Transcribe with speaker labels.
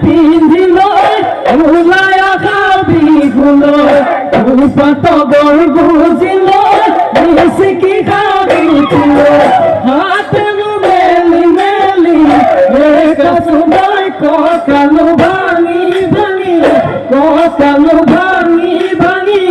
Speaker 1: পিন্ধিল উলায় খাবি গুলো রূপত গর বুঝিল মিশকি খাবি ছিল হাতে মেলি মেলি কসুদাই ককালু ভাঙি ভাঙি ককালু ভাঙি ভাঙি